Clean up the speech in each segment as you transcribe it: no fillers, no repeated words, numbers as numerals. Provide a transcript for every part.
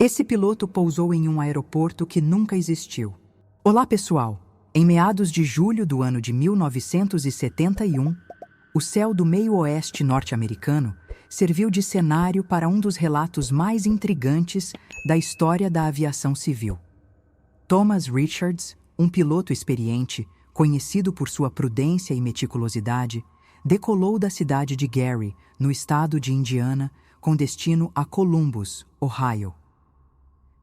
Esse piloto pousou em um aeroporto que nunca existiu. Olá, pessoal! Em meados de julho do ano de 1971, o céu do meio-oeste norte-americano serviu de cenário para um dos relatos mais intrigantes da história da aviação civil. Thomas Richards, um piloto experiente, conhecido por sua prudência e meticulosidade, decolou da cidade de Gary, no estado de Indiana, com destino a Columbus, Ohio.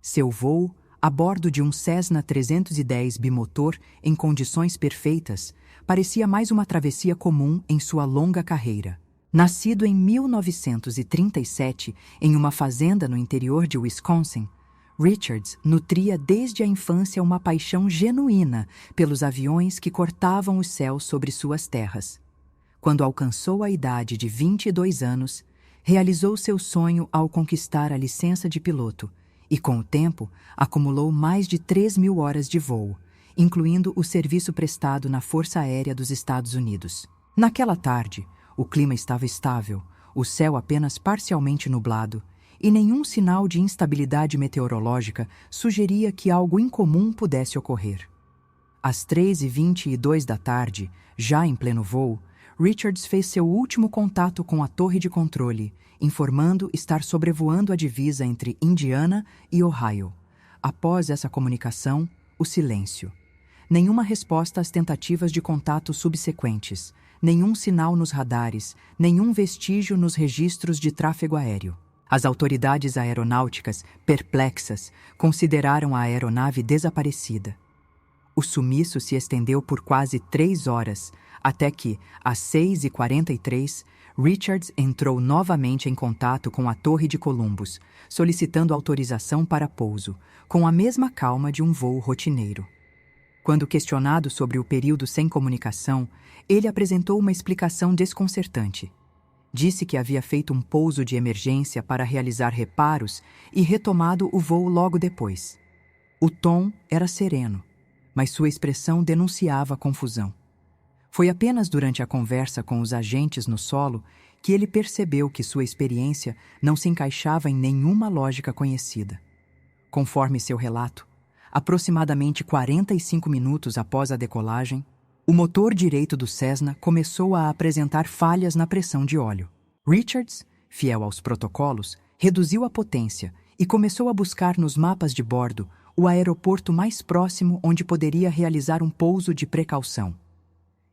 Seu voo, a bordo de um Cessna 310 bimotor em condições perfeitas, parecia mais uma travessia comum em sua longa carreira. Nascido em 1937 em uma fazenda no interior de Wisconsin, Richards nutria desde a infância uma paixão genuína pelos aviões que cortavam o céu sobre suas terras. Quando alcançou a idade de 22 anos, realizou seu sonho ao conquistar a licença de piloto e, com o tempo, acumulou mais de 3.000 horas de voo, incluindo o serviço prestado na Força Aérea dos Estados Unidos. Naquela tarde, o clima estava estável, o céu apenas parcialmente nublado, e nenhum sinal de instabilidade meteorológica sugeria que algo incomum pudesse ocorrer. Às 3h22 da tarde, já em pleno voo, Richards fez seu último contato com a torre de controle, informando estar sobrevoando a divisa entre Indiana e Ohio. Após essa comunicação, o silêncio. Nenhuma resposta às tentativas de contato subsequentes, nenhum sinal nos radares, nenhum vestígio nos registros de tráfego aéreo. As autoridades aeronáuticas, perplexas, consideraram a aeronave desaparecida. O sumiço se estendeu por quase 3 horas, até que, às 6h43, Richards entrou novamente em contato com a Torre de Columbus, solicitando autorização para pouso, com a mesma calma de um voo rotineiro. Quando questionado sobre o período sem comunicação, ele apresentou uma explicação desconcertante. Disse que havia feito um pouso de emergência para realizar reparos e retomado o voo logo depois. O tom era sereno, mas sua expressão denunciava a confusão. Foi apenas durante a conversa com os agentes no solo que ele percebeu que sua experiência não se encaixava em nenhuma lógica conhecida. Conforme seu relato, aproximadamente 45 minutos após a decolagem, o motor direito do Cessna começou a apresentar falhas na pressão de óleo. Richards, fiel aos protocolos, reduziu a potência e começou a buscar nos mapas de bordo o aeroporto mais próximo onde poderia realizar um pouso de precaução.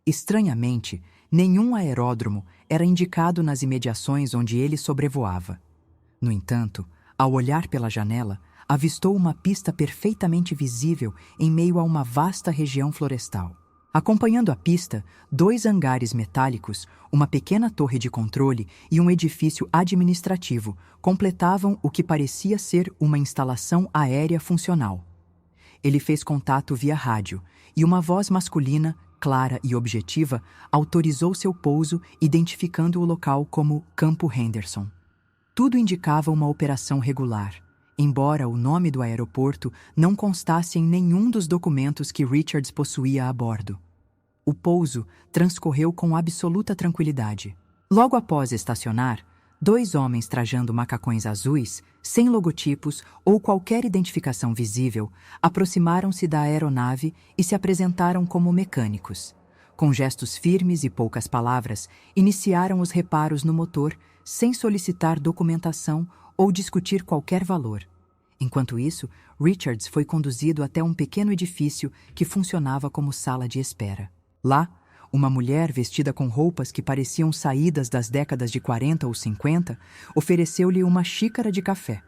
Estranhamente, nenhum aeródromo era indicado nas imediações onde ele sobrevoava. No entanto, ao olhar pela janela, avistou uma pista perfeitamente visível em meio a uma vasta região florestal. Acompanhando a pista, 2 hangares metálicos, uma pequena torre de controle e um edifício administrativo completavam o que parecia ser uma instalação aérea funcional. Ele fez contato via rádio e uma voz masculina, clara e objetiva, autorizou seu pouso, identificando o local como Campo Henderson. Tudo indicava uma operação regular, embora o nome do aeroporto não constasse em nenhum dos documentos que Richards possuía a bordo. O pouso transcorreu com absoluta tranquilidade. Logo após estacionar, 2 homens trajando macacões azuis, sem logotipos ou qualquer identificação visível, aproximaram-se da aeronave e se apresentaram como mecânicos. Com gestos firmes e poucas palavras, iniciaram os reparos no motor, sem solicitar documentação ou discutir qualquer valor. Enquanto isso, Richards foi conduzido até um pequeno edifício que funcionava como sala de espera. Lá, uma mulher vestida com roupas que pareciam saídas das décadas de 40 ou 50 ofereceu-lhe uma xícara de café.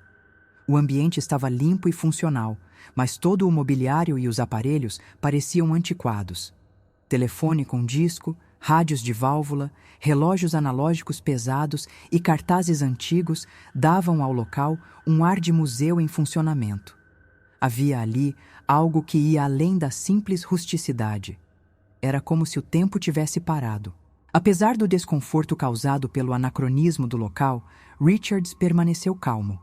O ambiente estava limpo e funcional, mas todo o mobiliário e os aparelhos pareciam antiquados. Telefone com disco, rádios de válvula, relógios analógicos pesados e cartazes antigos davam ao local um ar de museu em funcionamento. Havia ali algo que ia além da simples rusticidade. Era como se o tempo tivesse parado. Apesar do desconforto causado pelo anacronismo do local, Richards permaneceu calmo.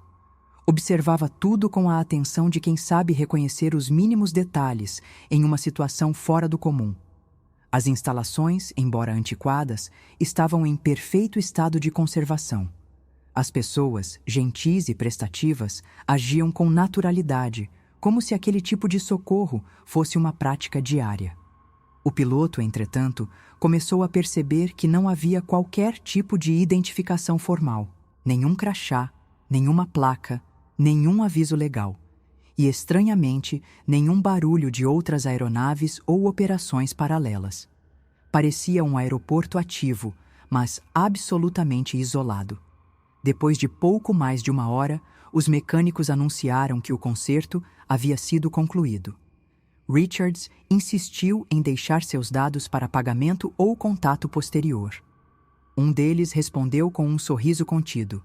Observava tudo com a atenção de quem sabe reconhecer os mínimos detalhes em uma situação fora do comum. As instalações, embora antiquadas, estavam em perfeito estado de conservação. As pessoas, gentis e prestativas, agiam com naturalidade, como se aquele tipo de socorro fosse uma prática diária. O piloto, entretanto, começou a perceber que não havia qualquer tipo de identificação formal, nenhum crachá, nenhuma placa, nenhum aviso legal. E, estranhamente, nenhum barulho de outras aeronaves ou operações paralelas. Parecia um aeroporto ativo, mas absolutamente isolado. Depois de pouco mais de 1 hora, os mecânicos anunciaram que o concerto havia sido concluído. Richards insistiu em deixar seus dados para pagamento ou contato posterior. Um deles respondeu com um sorriso contido.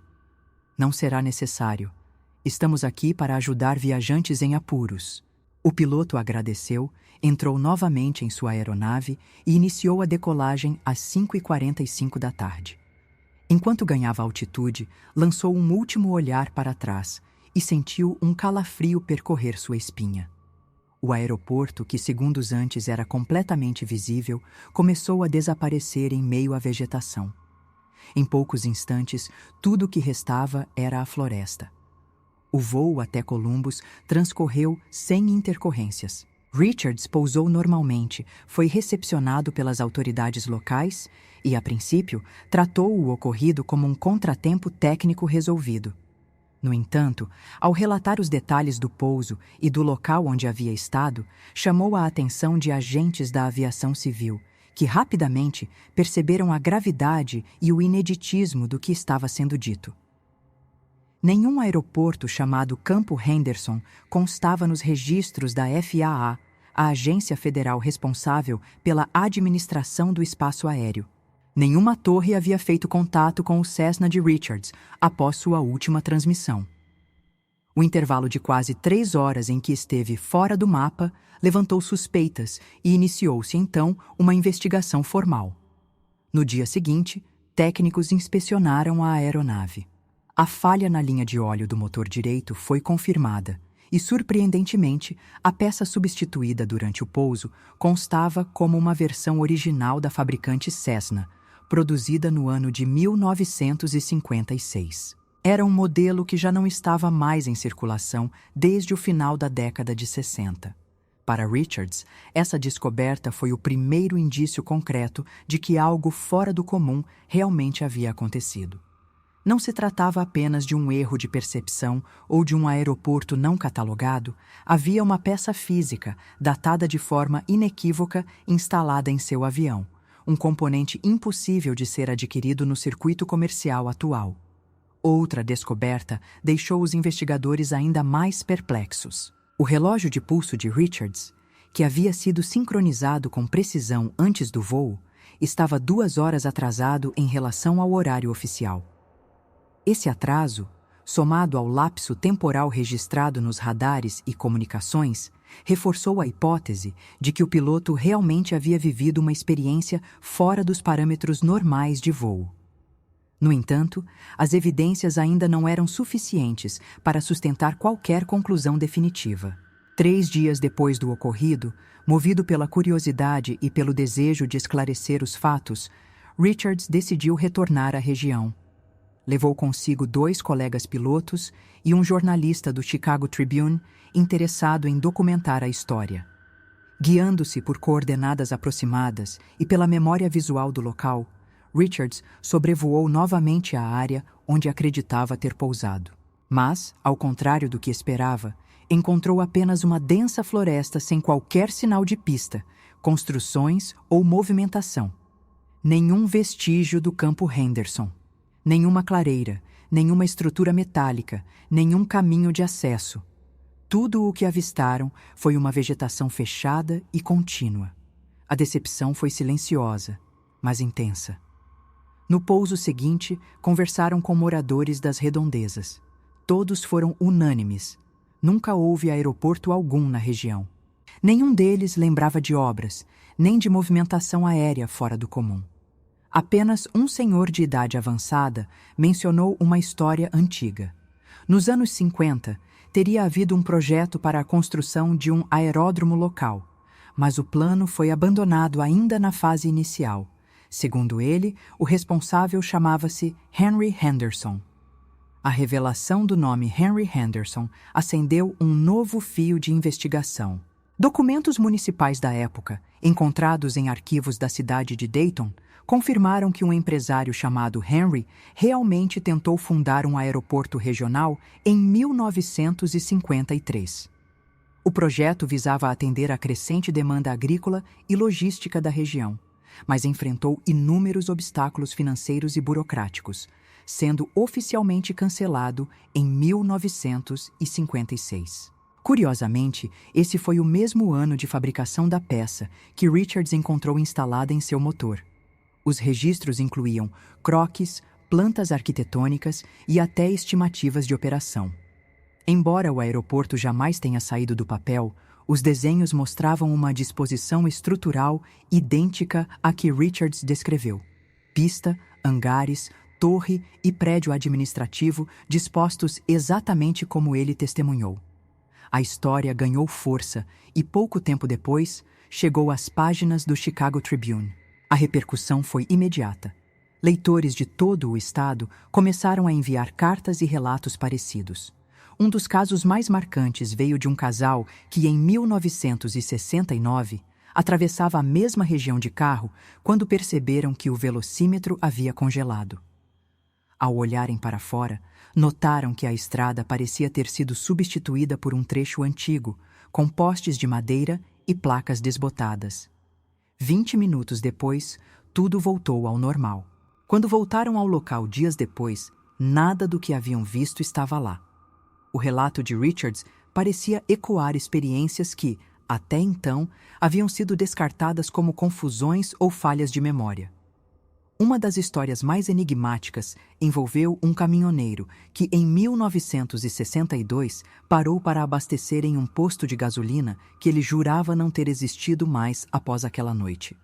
Não será necessário. Estamos aqui para ajudar viajantes em apuros. O piloto agradeceu, entrou novamente em sua aeronave e iniciou a decolagem às 5h45 da tarde. Enquanto ganhava altitude, lançou um último olhar para trás e sentiu um calafrio percorrer sua espinha. O aeroporto, que segundos antes era completamente visível, começou a desaparecer em meio à vegetação. Em poucos instantes, tudo o que restava era a floresta. O voo até Columbus transcorreu sem intercorrências. Richards pousou normalmente, foi recepcionado pelas autoridades locais e, a princípio, tratou o ocorrido como um contratempo técnico resolvido. No entanto, ao relatar os detalhes do pouso e do local onde havia estado, chamou a atenção de agentes da aviação civil, que rapidamente perceberam a gravidade e o ineditismo do que estava sendo dito. Nenhum aeroporto chamado Campo Henderson constava nos registros da FAA, a agência federal responsável pela administração do espaço aéreo. Nenhuma torre havia feito contato com o Cessna de Richards após sua última transmissão. O intervalo de quase 3 horas em que esteve fora do mapa levantou suspeitas e iniciou-se então uma investigação formal. No dia seguinte, técnicos inspecionaram a aeronave. A falha na linha de óleo do motor direito foi confirmada e, surpreendentemente, a peça substituída durante o pouso constava como uma versão original da fabricante Cessna, produzida no ano de 1956. Era um modelo que já não estava mais em circulação desde o final da década de 60. Para Richards, essa descoberta foi o primeiro indício concreto de que algo fora do comum realmente havia acontecido. Não se tratava apenas de um erro de percepção ou de um aeroporto não catalogado, havia uma peça física, datada de forma inequívoca, instalada em seu avião, um componente impossível de ser adquirido no circuito comercial atual. Outra descoberta deixou os investigadores ainda mais perplexos. O relógio de pulso de Richards, que havia sido sincronizado com precisão antes do voo, estava 2 horas atrasado em relação ao horário oficial. Esse atraso, somado ao lapso temporal registrado nos radares e comunicações, reforçou a hipótese de que o piloto realmente havia vivido uma experiência fora dos parâmetros normais de voo. No entanto, as evidências ainda não eram suficientes para sustentar qualquer conclusão definitiva. 3 dias depois do ocorrido, movido pela curiosidade e pelo desejo de esclarecer os fatos, Richards decidiu retornar à região. Levou consigo 2 colegas pilotos e um jornalista do Chicago Tribune interessado em documentar a história. Guiando-se por coordenadas aproximadas e pela memória visual do local, Richards sobrevoou novamente a área onde acreditava ter pousado. Mas, ao contrário do que esperava, encontrou apenas uma densa floresta sem qualquer sinal de pista, construções ou movimentação. Nenhum vestígio do Campo Henderson. Nenhuma clareira, nenhuma estrutura metálica, nenhum caminho de acesso. Tudo o que avistaram foi uma vegetação fechada e contínua. A decepção foi silenciosa, mas intensa. No pouso seguinte, conversaram com moradores das redondezas. Todos foram unânimes. Nunca houve aeroporto algum na região. Nenhum deles lembrava de obras, nem de movimentação aérea fora do comum. Apenas um senhor de idade avançada mencionou uma história antiga. Nos anos 50, teria havido um projeto para a construção de um aeródromo local, mas o plano foi abandonado ainda na fase inicial. Segundo ele, o responsável chamava-se Henry Henderson. A revelação do nome Henry Henderson acendeu um novo fio de investigação. Documentos municipais da época, encontrados em arquivos da cidade de Dayton, confirmaram que um empresário chamado Henry realmente tentou fundar um aeroporto regional em 1953. O projeto visava atender à crescente demanda agrícola e logística da região, mas enfrentou inúmeros obstáculos financeiros e burocráticos, sendo oficialmente cancelado em 1956. Curiosamente, esse foi o mesmo ano de fabricação da peça que Richards encontrou instalada em seu motor. Os registros incluíam croquis, plantas arquitetônicas e até estimativas de operação. Embora o aeroporto jamais tenha saído do papel, os desenhos mostravam uma disposição estrutural idêntica à que Richards descreveu. Pista, hangares, torre e prédio administrativo dispostos exatamente como ele testemunhou. A história ganhou força e, pouco tempo depois, chegou às páginas do Chicago Tribune. A repercussão foi imediata. Leitores de todo o estado começaram a enviar cartas e relatos parecidos. Um dos casos mais marcantes veio de um casal que, em 1969, atravessava a mesma região de carro quando perceberam que o velocímetro havia congelado. Ao olharem para fora, notaram que a estrada parecia ter sido substituída por um trecho antigo, com postes de madeira e placas desbotadas. 20 minutos depois, tudo voltou ao normal. Quando voltaram ao local dias depois, nada do que haviam visto estava lá. O relato de Richards parecia ecoar experiências que, até então, haviam sido descartadas como confusões ou falhas de memória. Uma das histórias mais enigmáticas envolveu um caminhoneiro que, em 1962, parou para abastecer em um posto de gasolina que ele jurava não ter existido mais após aquela noite.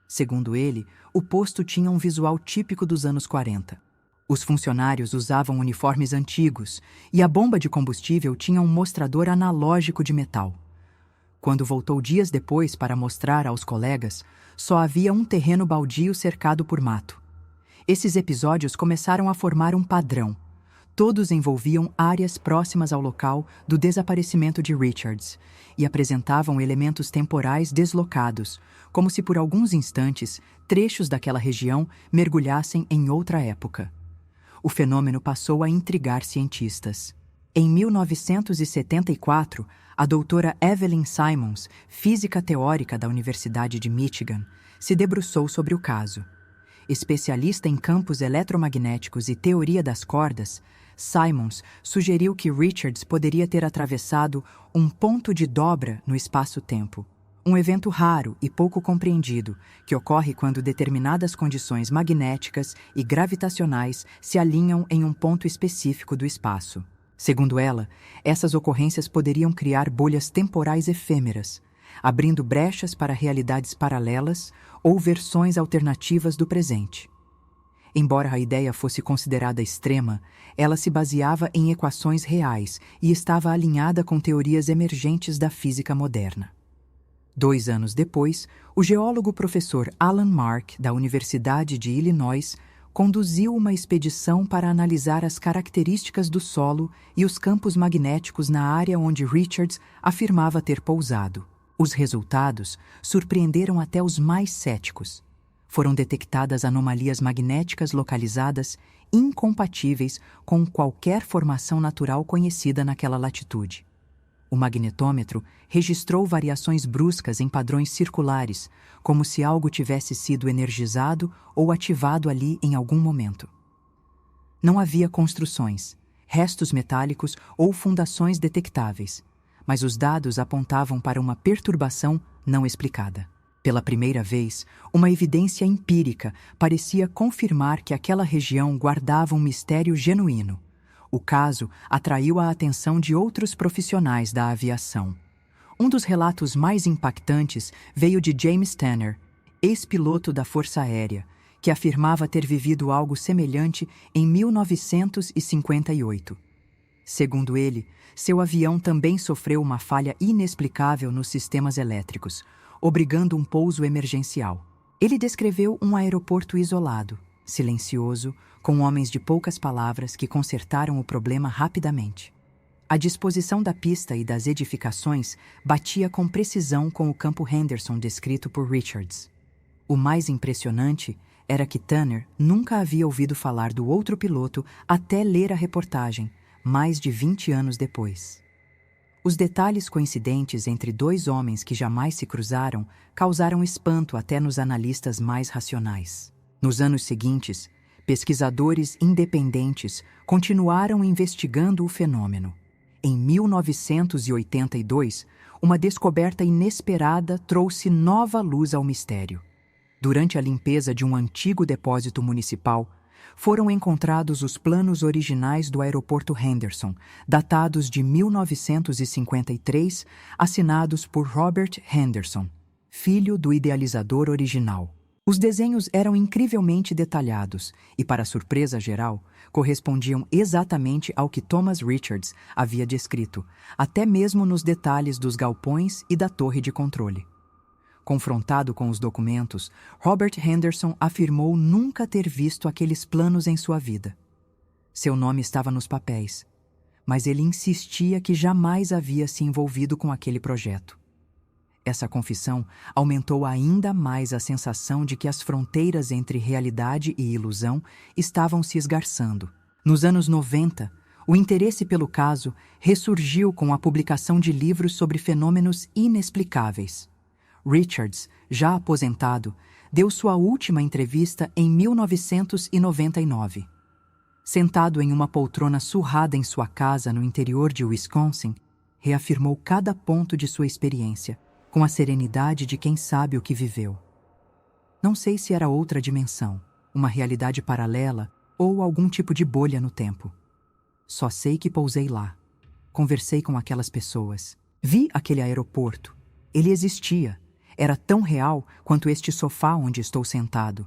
Segundo ele, o posto tinha um visual típico dos anos 40. Os funcionários usavam uniformes antigos e a bomba de combustível tinha um mostrador analógico de metal. Quando voltou dias depois para mostrar aos colegas, só havia um terreno baldio cercado por mato. Esses episódios começaram a formar um padrão. Todos envolviam áreas próximas ao local do desaparecimento de Richards e apresentavam elementos temporais deslocados, como se por alguns instantes trechos daquela região mergulhassem em outra época. O fenômeno passou a intrigar cientistas. Em 1974, a doutora Evelyn Simons, física teórica da Universidade de Michigan, se debruçou sobre o caso. Especialista em campos eletromagnéticos e teoria das cordas, Simons sugeriu que Richards poderia ter atravessado um ponto de dobra no espaço-tempo, um evento raro e pouco compreendido que ocorre quando determinadas condições magnéticas e gravitacionais se alinham em um ponto específico do espaço. Segundo ela, essas ocorrências poderiam criar bolhas temporais efêmeras, abrindo brechas para realidades paralelas ou versões alternativas do presente. Embora a ideia fosse considerada extrema, ela se baseava em equações reais e estava alinhada com teorias emergentes da física moderna. 2 anos depois, o geólogo professor Alan Mark, da Universidade de Illinois, conduziu uma expedição para analisar as características do solo e os campos magnéticos na área onde Richards afirmava ter pousado. Os resultados surpreenderam até os mais céticos. Foram detectadas anomalias magnéticas localizadas incompatíveis com qualquer formação natural conhecida naquela latitude. O magnetômetro registrou variações bruscas em padrões circulares, como se algo tivesse sido energizado ou ativado ali em algum momento. Não havia construções, restos metálicos ou fundações detectáveis, mas os dados apontavam para uma perturbação não explicada. Pela primeira vez, uma evidência empírica parecia confirmar que aquela região guardava um mistério genuíno. O caso atraiu a atenção de outros profissionais da aviação. Um dos relatos mais impactantes veio de James Tanner, ex-piloto da Força Aérea, que afirmava ter vivido algo semelhante em 1958. Segundo ele, seu avião também sofreu uma falha inexplicável nos sistemas elétricos, obrigando um pouso emergencial. Ele descreveu um aeroporto isolado, silencioso, com homens de poucas palavras que consertaram o problema rapidamente. A disposição da pista e das edificações batia com precisão com o campo Henderson descrito por Richards. O mais impressionante era que Tanner nunca havia ouvido falar do outro piloto até ler a reportagem, mais de 20 anos depois. Os detalhes coincidentes entre dois homens que jamais se cruzaram causaram espanto até nos analistas mais racionais. Nos anos seguintes, pesquisadores independentes continuaram investigando o fenômeno. Em 1982, uma descoberta inesperada trouxe nova luz ao mistério. Durante a limpeza de um antigo depósito municipal, foram encontrados os planos originais do aeroporto Henderson, datados de 1953, assinados por Robert Henderson, filho do idealizador original. Os desenhos eram incrivelmente detalhados e, para surpresa geral, correspondiam exatamente ao que Thomas Richards havia descrito, até mesmo nos detalhes dos galpões e da torre de controle. Confrontado com os documentos, Robert Henderson afirmou nunca ter visto aqueles planos em sua vida. Seu nome estava nos papéis, mas ele insistia que jamais havia se envolvido com aquele projeto. Essa confissão aumentou ainda mais a sensação de que as fronteiras entre realidade e ilusão estavam se esgarçando. Nos anos 90, o interesse pelo caso ressurgiu com a publicação de livros sobre fenômenos inexplicáveis. Richards, já aposentado, deu sua última entrevista em 1999. Sentado em uma poltrona surrada em sua casa no interior de Wisconsin, reafirmou cada ponto de sua experiência, com a serenidade de quem sabe o que viveu. Não sei se era outra dimensão, uma realidade paralela ou algum tipo de bolha no tempo. Só sei que pousei lá. Conversei com aquelas pessoas. Vi aquele aeroporto. Ele existia. Era tão real quanto este sofá onde estou sentado.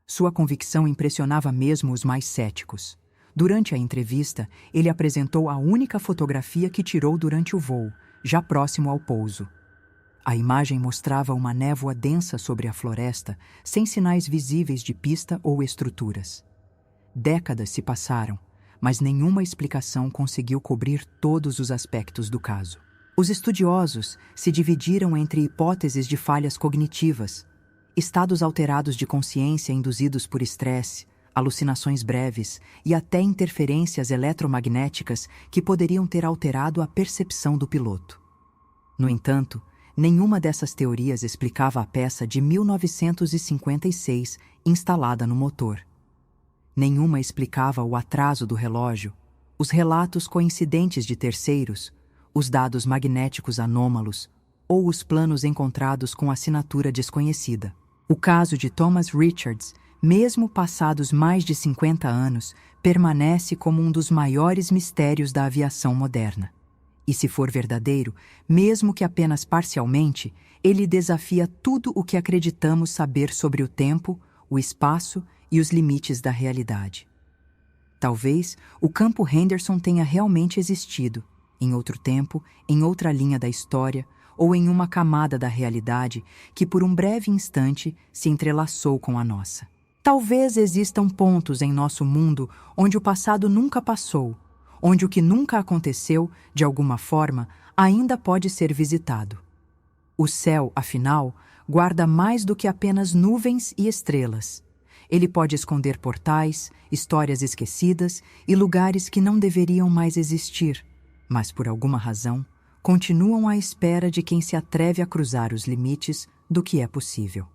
Sua convicção impressionava mesmo os mais céticos. Durante a entrevista, ele apresentou a única fotografia que tirou durante o voo, já próximo ao pouso. A imagem mostrava uma névoa densa sobre a floresta, sem sinais visíveis de pista ou estruturas. Décadas se passaram, mas nenhuma explicação conseguiu cobrir todos os aspectos do caso. Os estudiosos se dividiram entre hipóteses de falhas cognitivas, estados alterados de consciência induzidos por estresse, alucinações breves e até interferências eletromagnéticas que poderiam ter alterado a percepção do piloto. No entanto, nenhuma dessas teorias explicava a peça de 1956 instalada no motor. Nenhuma explicava o atraso do relógio, os relatos coincidentes de terceiros, os dados magnéticos anômalos ou os planos encontrados com assinatura desconhecida. O caso de Thomas Richards, mesmo passados mais de 50 anos, permanece como um dos maiores mistérios da aviação moderna. E se for verdadeiro, mesmo que apenas parcialmente, ele desafia tudo o que acreditamos saber sobre o tempo, o espaço e os limites da realidade. Talvez o campo Henderson tenha realmente existido, em outro tempo, em outra linha da história, ou em uma camada da realidade que por um breve instante se entrelaçou com a nossa. Talvez existam pontos em nosso mundo onde o passado nunca passou, onde o que nunca aconteceu, de alguma forma, ainda pode ser visitado. O céu, afinal, guarda mais do que apenas nuvens e estrelas. Ele pode esconder portais, histórias esquecidas e lugares que não deveriam mais existir, mas por alguma razão continuam à espera de quem se atreve a cruzar os limites do que é possível.